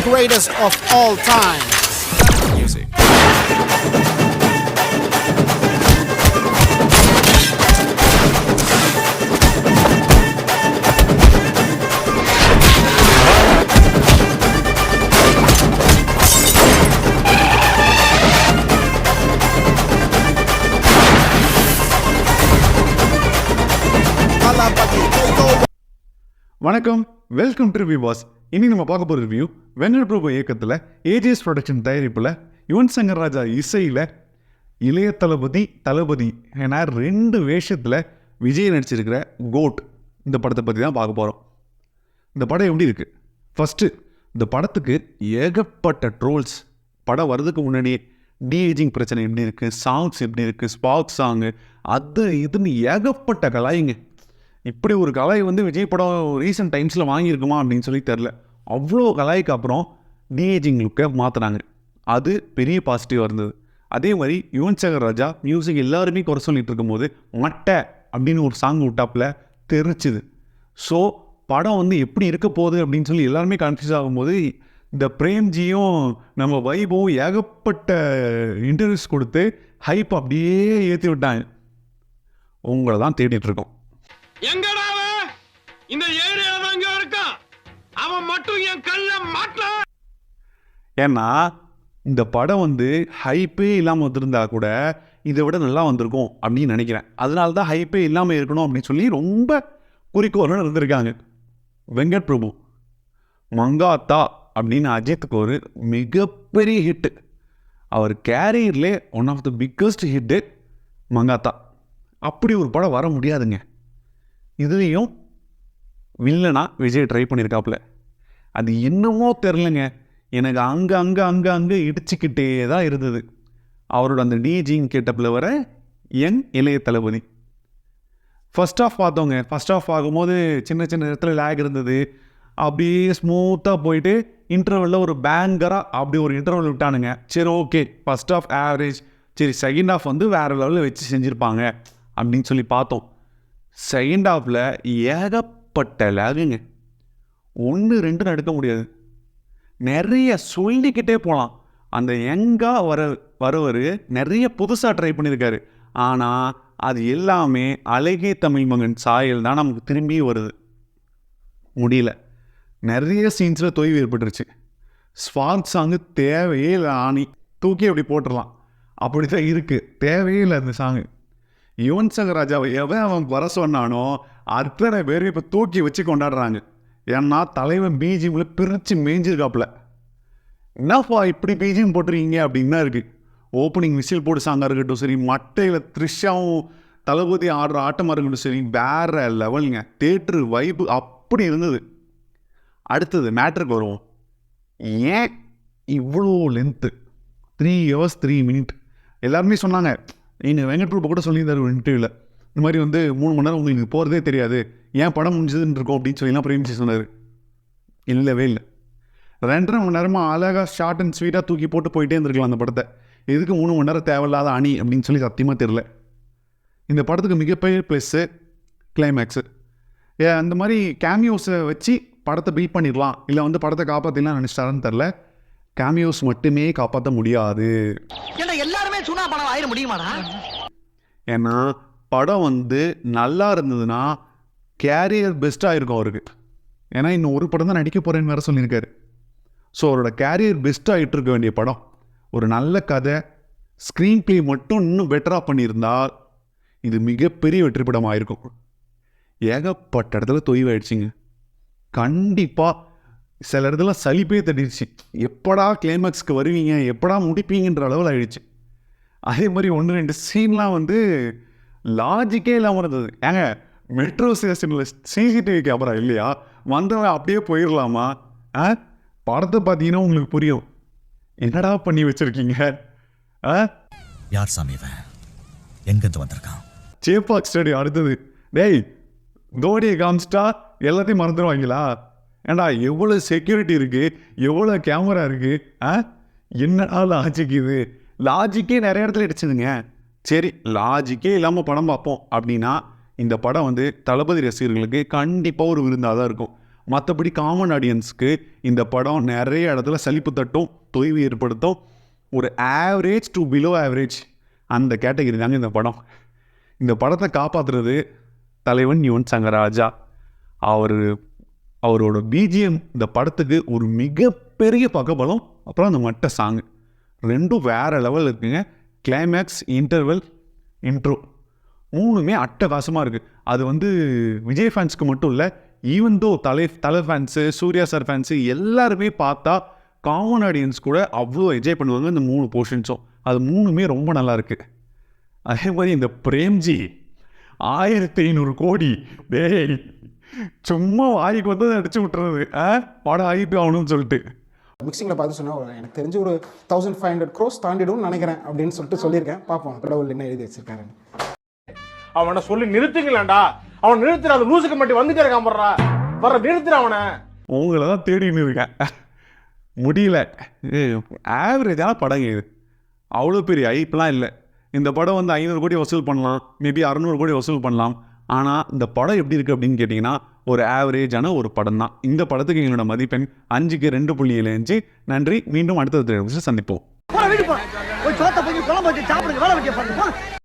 greatest of all time. Music. வணக்கம், welcome to review pass. இனி நம்ம பார்க்க போகிற ரிவ்யூ வெங்கட் பிரபு இயக்கத்தில் ஏஜிஎஸ் ப்ரொடக்ஷன் தயாரிப்பில் யுவன் சங்கர் ராஜா இசையில் இளைய தளபதி ஏன்னா 2 வேஷத்தில் விஜய் நடிச்சிருக்கிற கோட் இந்த படத்தை பற்றி தான் பார்க்க போகிறோம். இந்த படம் எப்படி இருக்குது? ஃபஸ்ட்டு, இந்த படத்துக்கு ஏகப்பட்ட ட்ரோல்ஸ். படம் வர்றதுக்கு முன்னாடியே டிஏஜிங் பிரச்சனை எப்படி இருக்குது, சாங்ஸ் எப்படி இருக்குது, ஸ்பார்க் சாங்கு, அது இதுன்னு ஏகப்பட்ட கலாயிங்க. இப்படி ஒரு கலாய் விஜய் படம் ரீசெண்ட் டைம்ஸில் வாங்கியிருக்குமா அப்படின்னு சொல்லி தெரில. அவ்வளோ கலாய்க்கு அப்புறம் டிஏஜிங் லுக்கை மாற்றினாங்க. அது பெரிய பாசிட்டிவாக இருந்தது. அதே மாதிரி யுவன் சங்கர் ராஜா மியூசிக் எல்லாருமே குறை சொல்லிட்டு இருக்கும்போது மட்டை அப்படின்னு ஒரு சாங் விட்டாப்பில் தெரிச்சுது. ஸோ படம் எப்படி இருக்க போகுது அப்படின்னு சொல்லி எல்லாருமே கன்ஃபியூஸ் ஆகும்போது இந்த பிரேம்ஜியும் நம்ம வைபவும் ஏகப்பட்ட இன்டர்வியூஸ் கொடுத்து ஹைப் அப்படியே ஏற்றி விட்டாங்க. உங்களை தான் தேடிட்டு இருக்கோம். எங்கடா இந்த ஏரியால தான் இங்க இருக்கான், அவன் மட்டும் என் கல்ல மாட்டல. ஏன்னா இந்த படம் ஹைப்பே இல்லாமல் வந்திருந்தா கூட இதை விட நல்லா வந்திருக்கும் அப்படின்னு நினைக்கிறேன். அதனால தான் ஹைப்பே இல்லாமல் இருக்கணும் அப்படின்னு சொல்லி ரொம்ப குறிக்கோளோடு இருந்திருக்காங்க. வெங்கட் பிரபு மங்காத்தா அப்படின்னு அஜித்துக்கு ஒரு மிகப்பெரிய ஹிட்டு. அவர் கேரியர்லே one of the biggest hit Mankatha. அப்படி ஒரு படம் வர முடியாதுங்க. இதுலேயும் வில்லனா விஜய் ட்ரை பண்ணியிருக்காப்புல. அது என்னமோ தெரிலங்க, எனக்கு அங்கே இடிச்சுக்கிட்டே தான் இருந்தது. அவரோட அந்த டிஜிங் கேட்டப்பில் வர யங் இளைய தளபதி. ஃபஸ்ட் ஆஃப் பார்த்தோங்க. ஃபஸ்ட் ஆஃப் ஆகும்போது சின்ன இடத்துல லேக் இருந்தது. அப்படியே ஸ்மூத்தாக போயிட்டு இன்டர்வலில் ஒரு பேங்கராக அப்படி ஒரு இன்டர்வல் விட்டானுங்க. சரி, ஓகே, ஃபஸ்ட் ஆஃப் ஆவரேஜ். சரி, செகண்ட் ஆஃப் வேறு லெவலில் வச்சு செஞ்சுருப்பாங்க அப்படின்னு சொல்லி பார்த்தோம். செகண்ட் ஹாஃபில் ஏகப்பட்ட லேகுங்க. 1-2 எடுக்க முடியாது. நிறைய சொல்லிக்கிட்டே போகலாம். அந்த யங்காக வரவர் நிறைய புதுசாக ட்ரை பண்ணியிருக்காரு. ஆனால் அது எல்லாமே அழகிய தமிழ் மகன் சாயல் தான் நமக்கு திரும்பி வருது. முடியல. நிறைய சீன்ஸில் தொய்வு ஏற்பட்டுருச்சு. ஸ்பார்க் சாங்கு தேவையே இல்லை. ஆணி தூக்கி அப்படி போட்டுடலாம். அப்படி தான் இருக்குது. தேவையே இல்லை அந்த சாங்கு. யுவன் சங்கர் ராஜாவை அவன் வர சொன்னானோ அத்தனை பேர் இப்போ தூக்கி வச்சு கொண்டாடுறாங்க. ஏன்னா தலைவன் பிஜிஎம்மில் பிரித்து மேய்ஞ்சிருக்காப்புல. என்னப்பா இப்படி பிஜிஎம் போட்டுருக்கீங்க அப்படின்னு தான் இருக்குது. ஓப்பனிங் விசில் போட்டு சாங்காக இருக்கட்டும் சரி, மட்டையில் த்ரிஷாவும் தளபதி ஆடுற ஆட்டமாக இருக்கட்டும் சரி, வேறு லெவலுங்க. தேட்ரு வைப்பு அப்படி இருந்தது. அடுத்தது மேட்ருக்கு வருவோம். ஏன் இவ்வளோ லென்த்து? 3 hours 3 minutes. எல்லாருமே சொன்னாங்க. நீங்கள் வெங்கட் பிரபு கூட சொல்லியிருந்தார் ஒரு இன்டர்வியூவில், இந்த மாதிரி 3 மணி நேரம் உங்களுக்கு போகிறதே தெரியாது, ஏன் படம் முடிஞ்சதுன்னு இருக்கோம் அப்படின்னு சொல்லிலாம் பிரேமிச்சு சொன்னார். இல்லவே இல்லை. 2.5 மணி நேரமாக அழகாக ஷார்ட் அண்ட் ஸ்வீட்டாக தூக்கி போட்டு போயிட்டே இருந்திருக்கலாம் அந்த படத்தை. எதுக்கு 3 மணி நேரம் தேவையில்லாத அணி அப்படின்னு சொல்லி சத்தியமாக தெரில. இந்த படத்துக்கு மிகப்பெரிய ப்ளஸ்ஸு கிளைமேக்ஸு. அந்த மாதிரி கேமியோஸை வச்சு படத்தை பீட் பண்ணிடலாம், இல்லை படத்தை காப்பாற்றிடலாம் நினச்சிட்டாருன்னு தெரில. கேமியோஸ் மட்டுமே காப்பாற்ற முடியாது. எல்லாருமே சுனா படம் ஆயிட முடியுமாடா? ஏன்னா படம் நல்லா இருந்ததுன்னா கேரியர் பெஸ்ட்டாக இருக்கும் அவருக்கு. ஏன்னா இன்னும் ஒரு படம் தான் நடிக்க போகிறேன்னு வேறு சொல்லியிருக்காரு. ஸோ அவரோட கேரியர் பெஸ்ட்டாகிட்டு இருக்க வேண்டிய படம். ஒரு நல்ல கதை, ஸ்க்ரீன் ப்ளே மட்டும் இன்னும் பெட்டராக பண்ணியிருந்தால் இது மிகப்பெரிய வெற்றி படம் ஆயிருக்கும். ஏகப்பட்ட இடத்துல தொய்வாயிடுச்சிங்க. கண்டிப்பாக சில இடத்துல சலிப்பே தட்டிடுச்சு. எப்படா கிளைமேக்ஸ்க்கு வருவீங்க, எப்படா முடிப்பீங்கன்ற அளவில் ஆயிடுச்சு. அதே மாதிரி 1-2 சீன்லாம் லாஜிக்கே இல்லாமல் இருந்தது. ஏங்க மெட்ரோ ஸ்டேஷனில் சிசிடிவி கேமரா இல்லையா? வந்தவன் அப்படியே போயிடலாமா? படத்தை பார்த்தீங்கன்னா உங்களுக்கு புரியும். என்னடா பண்ணி வச்சுருக்கீங்க? யார் சாமி எங்கேருந்து வந்திருக்கான்? சேப்பாக் ஸ்டேடியம். அடுத்தது டேய் தோனியை காமிச்சிட்டா எல்லாத்தையும் மறந்துடுவாங்களா? ஏண்டா எவ்வளோ செக்யூரிட்டி இருக்குது, எவ்வளோ கேமரா இருக்குது, என்னடா லாஜிக் இது? லாஜிக்கே நிறைய இடத்துல அடிச்சதுங்க. சரி, லாஜிக்கே இல்லாமல் படம் பார்ப்போம் அப்படின்னா இந்த படம் தளபதி ரசிகர்களுக்கு கண்டிப்பாக ஒரு விருந்தாக தான் இருக்கும். மற்றபடி காமன் ஆடியன்ஸ்க்கு இந்த படம் நிறைய இடத்துல சலிப்பு தட்டும், தொய்வு ஏற்படுத்தும். ஒரு ஆவரேஜ் டு பிலோ ஆவரேஜ் அந்த கேட்டகரி தாங்க இந்த படம். இந்த படத்தை காப்பாற்றுறது தலைவன் யுவன் சங்கர் ராஜா. அவரோட பிஜிஎம் இந்த படத்துக்கு ஒரு மிகப்பெரிய பக்கபலம். அப்புறம் அந்த மட்ட சாங்கு ரெண்டும் வேறு லெவலில் இருக்குங்க. கிளைமேக்ஸ், இன்டர்வல், இன்ட்ரோ மூணுமே அட்டகாசமாக இருக்குது. அது வந்து விஜய் ஃபேன்ஸுக்கு மட்டும் இல்லை, ஈவன் தோ தலை ஃபேன்ஸு, சூர்யா சார் ஃபேன்ஸு எல்லாருமே பார்த்தா காமன் ஆடியன்ஸ் கூட அவ்வளோ என்ஜாய் பண்ணுவாங்க இந்த 3 போர்ஷன்ஸும். அது மூணுமே ரொம்ப நல்லாயிருக்கு. அதே மாதிரி இந்த பிரேம்ஜி 1500 கோடி டேய் சும்மா வாய்க்கு வந்து அடிச்சு விட்டுறது, படம் ஆகிட்டு ஆகணும்னு சொல்லிட்டு. மிக்சிங்கில் பார்த்து சொன்னால் எனக்கு தெரிஞ்சு ஒரு 1500 crores தாண்டிடும்னு நினைக்கிறேன் அப்படின்னு சொல்லிட்டு சொல்லியிருக்கேன். பார்ப்போம் கடவுள் என்ன எழுதி வச்சிருக்காரு. அவனை சொல்லி நிறுத்துங்களேன்டா. அவன் நிறுத்துற, அந்த லூசுக்கு மட்டும் வந்துட்டே இருக்கான் போடுறா. வர நிறுத்துற அவனை. உங்களை தான் தேடின்னு இருக்கேன், முடியல. ஆவரேஜான படங்க இது, அவ்வளோ பெரிய ஐப்பெலாம் இல்லை. இந்த படம் வந்து 500 கோடி வசூல் பண்ணலாம், மேபி 600 கோடி வசூல் பண்ணலாம். ஆனால் இந்த படம் எப்படி இருக்குது அப்படின்னு கேட்டிங்கன்னா ஒரு ஆவரேஜான ஒரு படம் தான். இந்த படத்துக்கு எங்களோட மதிப்பெண் 5க்கு 2.75. நன்றி. மீண்டும் அடுத்த சந்திப்போம். போய் சோத்த போய் குழம்பு வச்சு சாப்பிடுங்க, வேலை வெட்டிய பாருங்க.